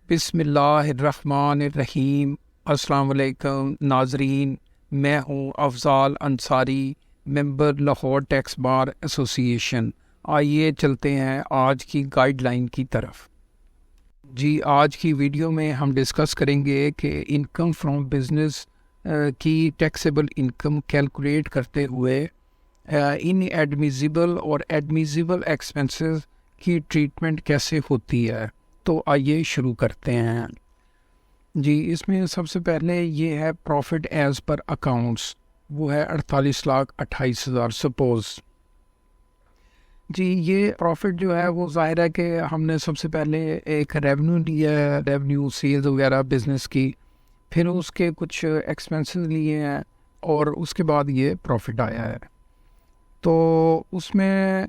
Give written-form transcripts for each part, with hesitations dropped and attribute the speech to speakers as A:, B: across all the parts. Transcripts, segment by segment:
A: بسم اللہ الرحمن الرحیم۔ السلام علیکم ناظرین، میں ہوں افضال انصاری، ممبر لاہور ٹیکس بار ایسوسی ایشن۔ آئیے چلتے ہیں آج کی گائیڈ لائن کی طرف۔ آج کی ویڈیو میں ہم ڈسکس کریں گے کہ انکم فرام بزنس کی ٹیکسیبل انکم کیلکولیٹ کرتے ہوئے ان ایڈمیزیبل اور ایڈمیزیبل ایکسپنسز کی ٹریٹمنٹ کیسے ہوتی ہے۔ تو آئیے شروع کرتے ہیں۔ اس میں سب سے پہلے یہ ہے پروفٹ ایز پر اکاؤنٹس، وہ ہے 48,28,000 سپوز۔ یہ پروفٹ جو ہے وہ ظاہر ہے کہ ہم نے سب سے پہلے ایک ریونیو لیا ہے، ریونیو سیلز وغیرہ بزنس کی، پھر اس کے کچھ ایکسپنسز لیے ہیں اور اس کے بعد یہ پروفٹ آیا ہے۔ تو اس میں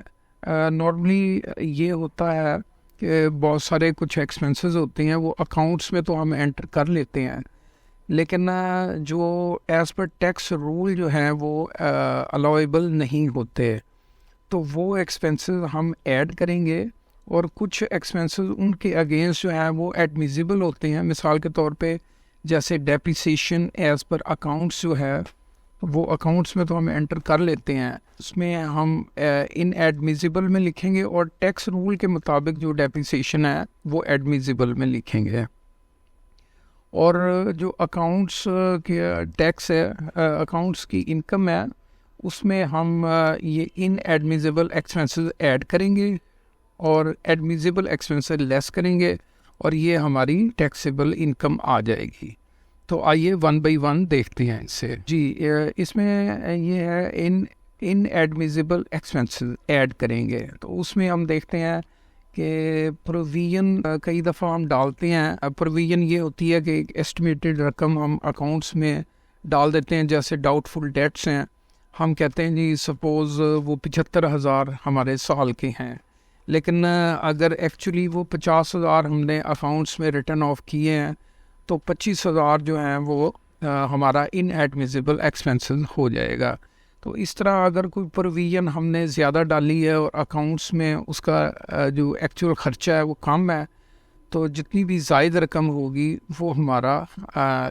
A: نارملی یہ ہوتا ہے کہ بہت سارے کچھ ایکسپنسز ہوتے ہیں، وہ اکاؤنٹس میں تو ہم انٹر کر لیتے ہیں، لیکن جو ایز پر ٹیکس رول جو ہیں وہ الاویبل نہیں ہوتے، تو وہ ایکسپنسز ہم ایڈ کریں گے، اور کچھ ایکسپنسز ان کے اگینسٹ جو ہیں وہ ایڈمیزیبل ہوتے ہیں۔ مثال کے طور پہ جیسے ڈیپریسیشن ایز پر اکاؤنٹس جو ہے وہ اکاؤنٹس میں تو ہم انٹر کر لیتے ہیں، اس میں ہم ان ایڈمیزیبل میں لکھیں گے، اور ٹیکس رول کے مطابق جو ڈیپریسیشن ہے وہ ایڈمیزیبل میں لکھیں گے۔ اور جو اکاؤنٹس کے ٹیکس ہے، اکاؤنٹس کی انکم ہے، اس میں ہم یہ ان ایڈمیزیبل ایکسپنسز ایڈ کریں گے اور ایڈمیزیبل ایکسپنسز لیس کریں گے، اور یہ ہماری ٹیکسیبل انکم آ جائے گی۔ تو آئیے ون بائی ون دیکھتے ہیں اسے۔ اس میں یہ ہے ان ایڈمیزیبل ایکسپنسز ایڈ کریں گے، تو اس میں ہم دیکھتے ہیں کہ پروویژن کئی دفعہ ہم ڈالتے ہیں۔ پروویژن یہ ہوتی ہے کہ ایک ایسٹیمیٹڈ رقم ہم اکاؤنٹس میں ڈال دیتے ہیں، جیسے ڈاؤٹ فل ڈیٹس ہیں، ہم کہتے ہیں سپوز وہ 75,000 ہمارے سال کے ہیں، لیکن اگر ایکچولی وہ 50,000 ہم نے اکاؤنٹس میں ریٹرن آف کیے ہیں، تو 25,000 جو ہیں وہ ہمارا ان ایڈمیزیبل ایکسپنسز ہو جائے گا۔ تو اس طرح اگر کوئی پروویژن ہم نے زیادہ ڈالی ہے اور اکاؤنٹس میں اس کا جو ایکچوئل خرچہ ہے وہ کم ہے، تو جتنی بھی زائد رقم ہوگی وہ ہمارا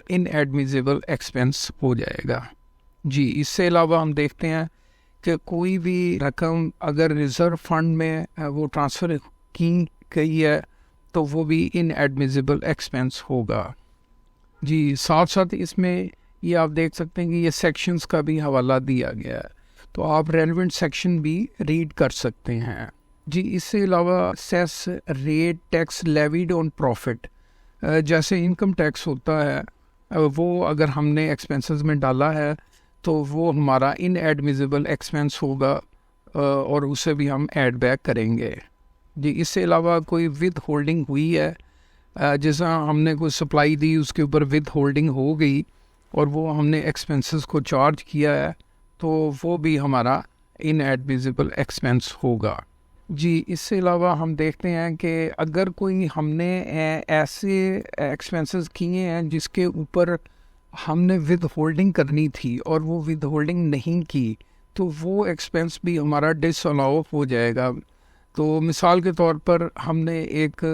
A: ان ایڈمیزیبل ایکسپنس ہو جائے گا۔ اس سے علاوہ ہم دیکھتے ہیں کہ کوئی بھی رقم اگر ریزرو فنڈ میں وہ ٹرانسفر کی گئی ہے تو وہ بھی ان ایڈمیزیبل ایکسپنس ہوگا۔ ساتھ ساتھ اس میں یہ آپ دیکھ سکتے ہیں کہ یہ سیکشنز کا بھی حوالہ دیا گیا ہے، تو آپ ریلیونٹ سیکشن بھی ریڈ کر سکتے ہیں۔ اس سے علاوہ سیس ریٹ ٹیکس لیویڈ آن پروفٹ، جیسے انکم ٹیکس ہوتا ہے، وہ اگر ہم نے ایکسپنسز میں ڈالا ہے تو وہ ہمارا ان ایڈمیزیبل ایکسپنس ہوگا، اور اسے بھی ہم ایڈ بیک کریں گے۔ اس سے علاوہ کوئی ود ہولڈنگ ہوئی ہے، جیسا ہم نے کوئی سپلائی دی، اس کے اوپر ود ہولڈنگ ہو گئی اور وہ ہم نے ایکسپنسز کو چارج کیا ہے، تو وہ بھی ہمارا ان ایڈمیزیبل ایکسپنس ہوگا۔ اس سے علاوہ ہم دیکھتے ہیں کہ اگر کوئی ہم نے ایسے ایکسپنسز کیے ہیں جس کے اوپر ہم نے ود ہولڈنگ کرنی تھی اور وہ ود ہولڈنگ نہیں کی، تو وہ ایکسپنس بھی ہمارا ڈس الاؤ ہو جائے گا۔ تو مثال کے طور پر ہم نے ایک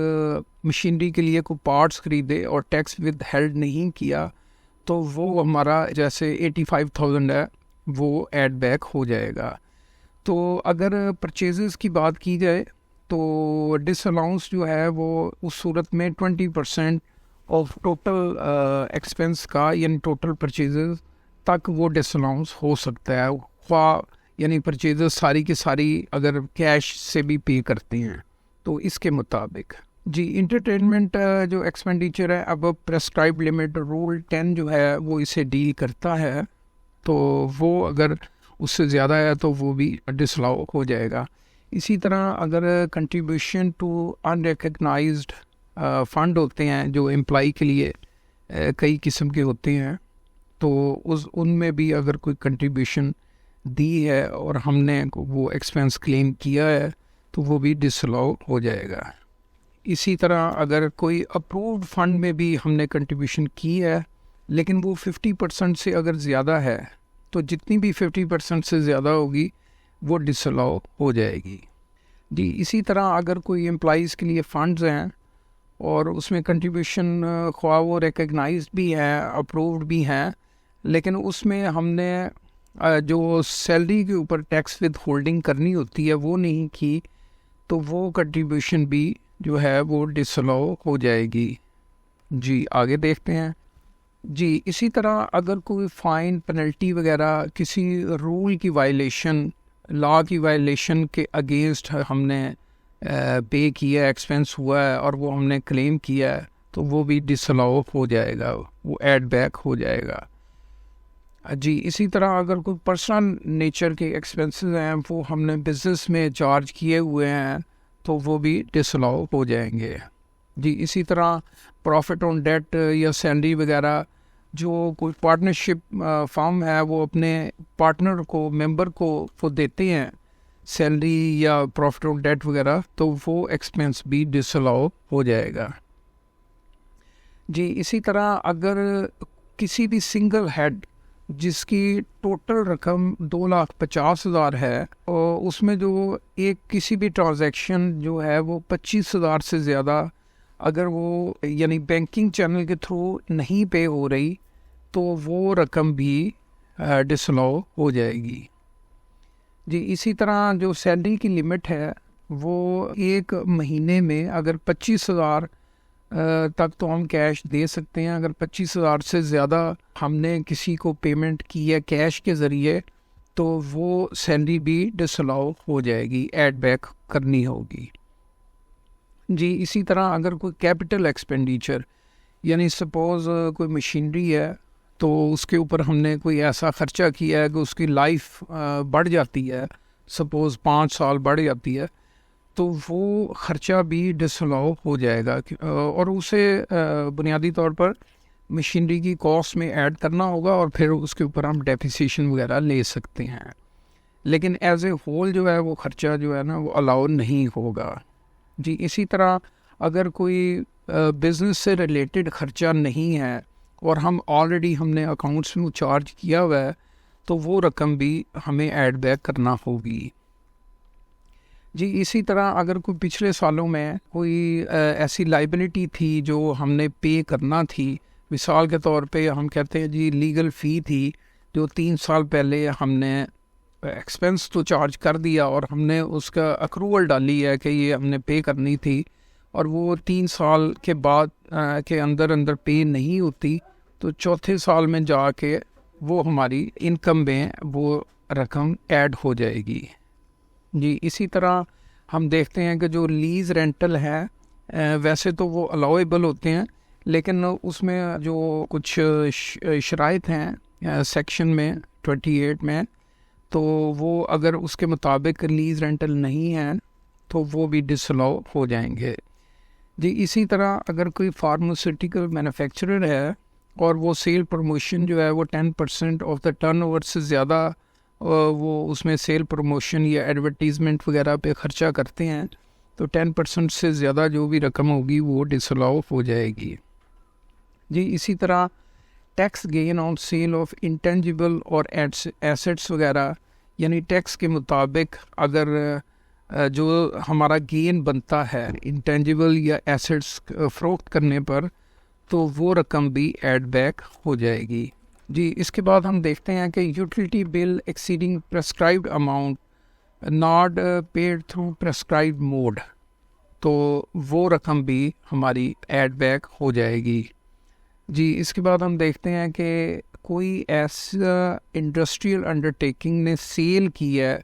A: مشینری کے لیے کوئی پارٹس خریدے اور ٹیکس ود ہیلڈ نہیں کیا، تو وہ ہمارا جیسے 85,000 ہے وہ ایڈ بیک ہو جائے گا۔ تو اگر پرچیزز کی بات کی جائے تو ڈس الاؤنس جو ہے وہ اس صورت میں 20% آف ٹوٹل ایکسپنس کا، یعنی ٹوٹل پرچیزز تک وہ ڈس الاؤنس ہو سکتا ہے، خواہ یعنی پرچیزز ساری کی ساری اگر کیش سے بھی پے کرتے ہیں تو اس کے مطابق۔ انٹرٹینمنٹ جو ایکسپینڈیچر ہے، اب پرسکرائب لمٹ رول 10 جو ہے وہ اسے ڈیل کرتا ہے، تو وہ اگر اس سے زیادہ ہے تو وہ بھی ڈس الاؤ ہو جائے گا۔ اسی طرح اگر contribution to unrecognised fund ہوتے ہیں جو امپلائی کے لیے کئی قسم کے ہوتے ہیں، تو ان میں بھی اگر کوئی کنٹریبیوشن دی ہے اور ہم نے وہ ایکسپنس کلیم کیا ہے تو وہ بھی ڈس الاؤ ہو جائے گا۔ اسی طرح اگر کوئی اپرووڈ فنڈ میں بھی ہم نے کنٹریبیوشن کی ہے لیکن وہ 50% سے اگر زیادہ ہے، تو جتنی بھی 50% سے زیادہ ہوگی وہ ڈس الاؤ ہو جائے گی۔ اسی طرح اگر کوئی امپلائیز کے لیے فنڈز ہیں اور اس میں کنٹریبیوشن خواہ وہ ریکگنائزڈ بھی ہیں اپرووڈ بھی ہیں، لیکن اس میں ہم نے جو سیلری کے اوپر ٹیکس ود ہولڈنگ کرنی ہوتی ہے وہ نہیں کی، تو وہ کنٹریبیوشن بھی جو ہے وہ ڈس الاؤ ہو جائے گی۔ جی آگے دیکھتے ہیں۔ جی اسی طرح اگر کوئی فائن پینلٹی وغیرہ کسی رول کی وائلیشن، لا کی وائلیشن کے اگینسٹ ہم نے پے کیا، ایکسپینس ہوا ہے اور وہ ہم نے کلیم کیا ہے، تو وہ بھی ڈس الاؤ ہو جائے گا، وہ ایڈ بیک ہو جائے گا۔ جی اسی طرح اگر کوئی پرسنل نیچر کے ایکسپینسز ہیں وہ ہم نے بزنس میں چارج کیے ہوئے ہیں، تو وہ بھی ڈس الاؤ ہو جائیں گے۔ جی اسی طرح پروفٹ آن ڈیٹ یا سیلری وغیرہ جو کوئی پارٹنرشپ فارم ہے وہ اپنے پارٹنر کو، ممبر کو وہ دیتے ہیں سیلری یا پروفٹ آن ڈیٹ وغیرہ، تو وہ ایکسپینس بھی ڈس الاؤ ہو جائے گا۔ جی اسی طرح اگر کسی بھی سنگل ہیڈ جس کی ٹوٹل رقم 2,50,000 ہے اور اس میں جو ایک کسی بھی ٹرانزیکشن جو ہے وہ 25,000 سے زیادہ اگر وہ یعنی بینکنگ چینل کے تھرو نہیں پے ہو رہی، تو وہ رقم بھی ڈس الاؤ ہو جائے گی۔ جی اسی طرح جو سیلری کی لمٹ ہے وہ ایک مہینے میں اگر 25,000 تک تو ہم کیش دے سکتے ہیں، اگر 25,000 سے زیادہ ہم نے کسی کو پیمنٹ کی ہے کیش کے ذریعے، تو وہ سیلری بھی ڈس الاؤ ہو جائے گی، ایڈ بیک کرنی ہوگی۔ جی اسی طرح اگر کوئی کیپٹل ایکسپینڈیچر یعنی سپوز کوئی مشینری ہے تو اس کے اوپر ہم نے کوئی ایسا خرچہ کیا ہے کہ اس کی لائف بڑھ جاتی ہے، سپوز 5 سال بڑھ جاتی ہے، تو وہ خرچہ بھی ڈس الاؤ ہو جائے گا، اور اسے بنیادی طور پر مشینری کی کاسٹ میں ایڈ کرنا ہوگا اور پھر اس کے اوپر ہم ڈیپریسیشن وغیرہ لے سکتے ہیں، لیکن ایز اے ہول جو ہے وہ خرچہ جو ہے نا وہ الاؤ نہیں ہوگا۔ جی اسی طرح اگر کوئی بزنس سے ریلیٹڈ خرچہ نہیں ہے اور ہم نے اکاؤنٹس میں چارج کیا ہوا ہے، تو وہ رقم بھی ہمیں ایڈ بیک کرنا ہوگی۔ جی اسی طرح اگر کوئی پچھلے سالوں میں کوئی ایسی لائبلٹی تھی جو ہم نے پے کرنا تھی، مثال کے طور پہ ہم کہتے ہیں جی لیگل فی تھی جو 3 سال پہلے ہم نے ایکسپینس تو چارج کر دیا اور ہم نے اس کا اکروول ڈالی ہے کہ یہ ہم نے پے کرنی تھی، اور وہ 3 سال کے بعد کے اندر پے نہیں ہوتی، تو چوتھے سال میں جا کے وہ ہماری انکم میں وہ رقم ایڈ ہو جائے گی۔ جی اسی طرح ہم دیکھتے ہیں کہ جو لیز رینٹل ہے ویسے تو وہ الاؤیبل ہوتے ہیں، لیکن اس میں جو کچھ شرائط ہیں سیکشن میں 28 میں، تو وہ اگر اس کے مطابق لیز رینٹل نہیں ہیں تو وہ بھی ڈس الاؤ ہو جائیں گے۔ جی اسی طرح اگر کوئی فارماسیوٹیکل مینوفیکچرر ہے اور وہ سیل پروموشن جو ہے وہ 10% آف دا ٹرن اوور سے زیادہ وہ اس میں سیل پروموشن یا ایڈورٹیزمنٹ وغیرہ پہ خرچہ کرتے ہیں، تو 10% سے زیادہ جو بھی رقم ہوگی وہ ڈس الاؤ ہو جائے گی۔ جی اسی طرح tax gain on sale of intangible اور ایسٹس وغیرہ، یعنی ٹیکس کے مطابق اگر جو ہمارا گین بنتا ہے انٹینجیبل یا ایسٹس فروخت کرنے پر، تو وہ رقم بھی ایڈ بیک ہو جائے گی۔ جی اس کے بعد ہم دیکھتے ہیں کہ utility bill exceeding prescribed amount not paid through prescribed mode, تو وہ رقم بھی ہماری ایڈ بیک ہو جائے گی۔ جی اس کے بعد ہم دیکھتے ہیں کہ کوئی ایسا انڈسٹریل انڈرٹیکنگ نے سیل کی ہے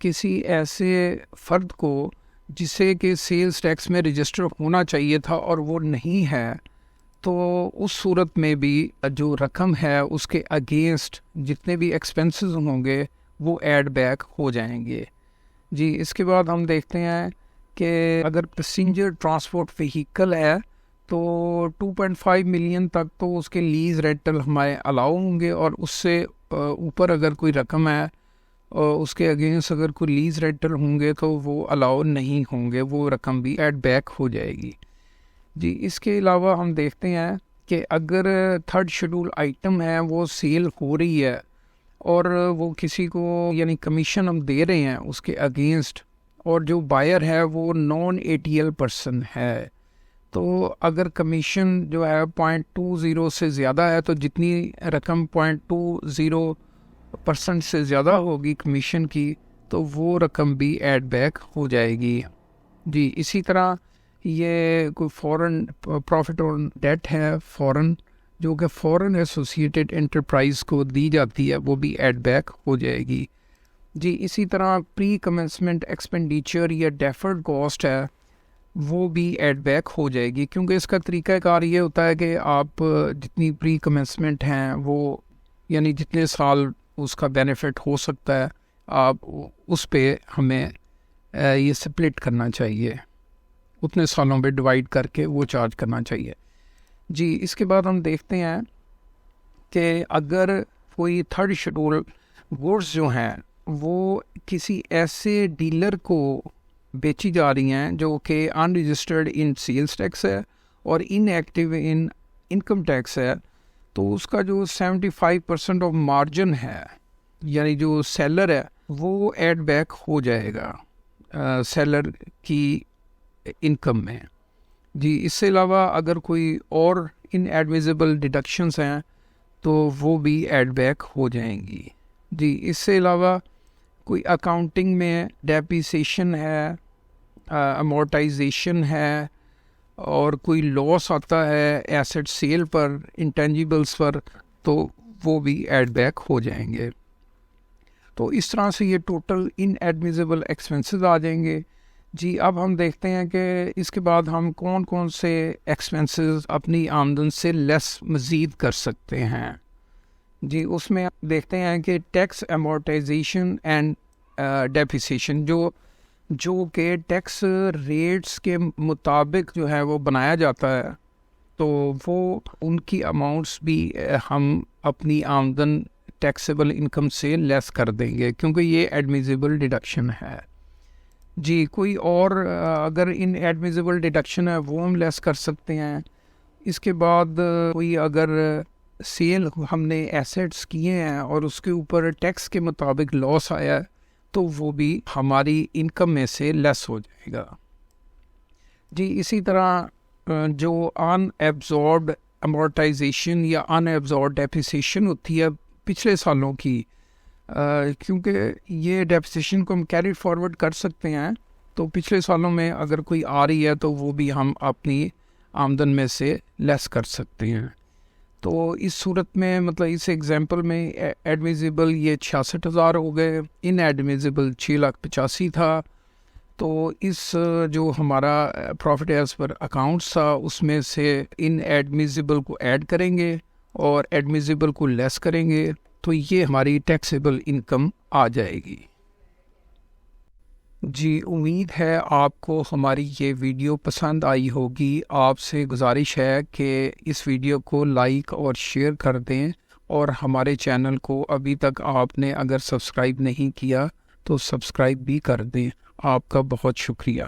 A: کسی ایسے فرد کو جسے کہ سیلز ٹیکس میں رجسٹر ہونا چاہیے تھا اور وہ نہیں ہے، تو اس صورت میں بھی جو رقم ہے اس کے اگینسٹ جتنے بھی ایکسپنسز ہوں گے وہ ایڈ بیک ہو جائیں گے۔ جی اس کے بعد ہم دیکھتے ہیں کہ اگر پیسنجر ٹرانسپورٹ وہیکل ہے تو 2.5 ملین تک تو اس کے لیز رینٹل ہمارے الاؤ ہوں گے، اور اس سے اوپر اگر کوئی رقم ہے اس کے اگینسٹ اگر کوئی لیز رینٹل ہوں گے تو وہ الاؤ نہیں ہوں گے، وہ رقم بھی ایڈ بیک ہو جائے گی۔ جی اس کے علاوہ ہم دیکھتے ہیں کہ اگر 3rd شیڈول آئٹم ہے وہ سیل ہو رہی ہے اور وہ کسی کو یعنی کمیشن ہم دے رہے ہیں اس کے اگینسٹ، اور جو بائر ہے وہ نان ATL پرسن ہے، تو اگر کمیشن جو ہے 0.20 سے زیادہ ہے تو جتنی رقم 0.20% سے زیادہ ہوگی کمیشن کی تو وہ رقم بھی ایڈ بیک ہو جائے گی. جی اسی طرح یہ کوئی فورن پروفٹ اور ڈیٹ ہے فورن جو کہ فورن ایسوسیٹڈ انٹرپرائز کو دی جاتی ہے وہ بھی ایڈ بیک ہو جائے گی. جی اسی طرح پری کمنسمنٹ ایکسپینڈیچر یا ڈیفرڈ کاسٹ ہے وہ بھی ایڈ بیک ہو جائے گی، کیونکہ اس کا طریقہ کار یہ ہوتا ہے کہ آپ جتنی پری کمنسمنٹ ہیں وہ یعنی جتنے سال اس کا بینیفٹ ہو سکتا ہے آپ اس پہ ہمیں یہ سپلٹ کرنا چاہیے، اتنے سالوں پہ ڈیوائڈ کر کے وہ چارج کرنا چاہیے. جی اس کے بعد ہم دیکھتے ہیں کہ اگر کوئی تھرڈ شیڈول گوڈز جو ہیں وہ کسی ایسے ڈیلر کو بیچی جا رہی ہیں جو کہ unregistered in sales tax ہے اور inactive in income tax ہے، تو اس کا جو 75% آف مارجن ہے یعنی جو سیلر ہے وہ ایڈ بیک ہو جائے گا سیلر کی انکم میں. جی اس سے علاوہ اگر کوئی اور ان ایڈمیزیبل ڈیڈکشنز ہیں تو وہ بھی ایڈ بیک ہو جائیں گی. جی اس سے علاوہ کوئی اکاؤنٹنگ میں ڈیپریسیشن ہے، امورٹائزیشن ہے، اور کوئی لاس آتا ہے ایسٹ سیل پر انٹینجیبلس پر تو وہ بھی ایڈ بیک ہو جائیں گے. تو اس طرح سے یہ ٹوٹل ان ایڈمیزیبل ایکسپنسز آ جائیں گے. جی اب ہم دیکھتے ہیں کہ اس کے بعد ہم کون کون سے ایکسپنسز اپنی آمدن سے لیس مزید کر سکتے ہیں. جی اس میں دیکھتے ہیں کہ ٹیکس امورٹائزیشن اینڈ ڈیپریسیشن جو کہ ٹیکس ریٹس کے مطابق جو ہے وہ بنایا جاتا ہے، تو وہ ان کی اماؤنٹس بھی ہم اپنی آمدن ٹیکسیبل انکم سے لیس کر دیں گے کیونکہ یہ ایڈمیزیبل ڈیڈکشن ہے. جی کوئی اور اگر ان ایڈمیزیبل ڈیڈکشن ہے وہ ہم لیس کر سکتے ہیں. اس کے بعد کوئی اگر سیل ہم نے ایسیٹس کیے ہیں اور اس کے اوپر ٹیکس کے مطابق لاس آیا ہے تو وہ بھی ہماری انکم میں سے لیس ہو جائے گا. جی اسی طرح جو ان ایبزاربڈ امورٹائزیشن یا ان ایبزاربڈ ڈیپریسیشن ہوتی ہے پچھلے سالوں کی، کیونکہ یہ ڈیپریسیشن کو ہم کیری فارورڈ کر سکتے ہیں، تو پچھلے سالوں میں اگر کوئی آ رہی ہے تو وہ بھی ہم اپنی آمدن میں سے لیس کر سکتے ہیں. تو اس صورت میں مطلب اس ایگزامپل میں ایڈمیزیبل یہ 66,000 ہو گئے، ان ایڈمیزیبل 6,85,000 تھا. تو اس جو ہمارا پروفٹ ایز پر اکاؤنٹس تھا اس میں سے ان ایڈمیزیبل کو ایڈ کریں گے اور ایڈمیزیبل کو لیس کریں گے تو یہ ہماری ٹیکسیبل انکم آ جائے گی. جی امید ہے آپ کو ہماری یہ ویڈیو پسند آئی ہوگی. آپ سے گزارش ہے کہ اس ویڈیو کو لائک اور شیئر کر دیں، اور ہمارے چینل کو ابھی تک آپ نے اگر سبسکرائب نہیں کیا تو سبسکرائب بھی کر دیں. آپ کا بہت شکریہ.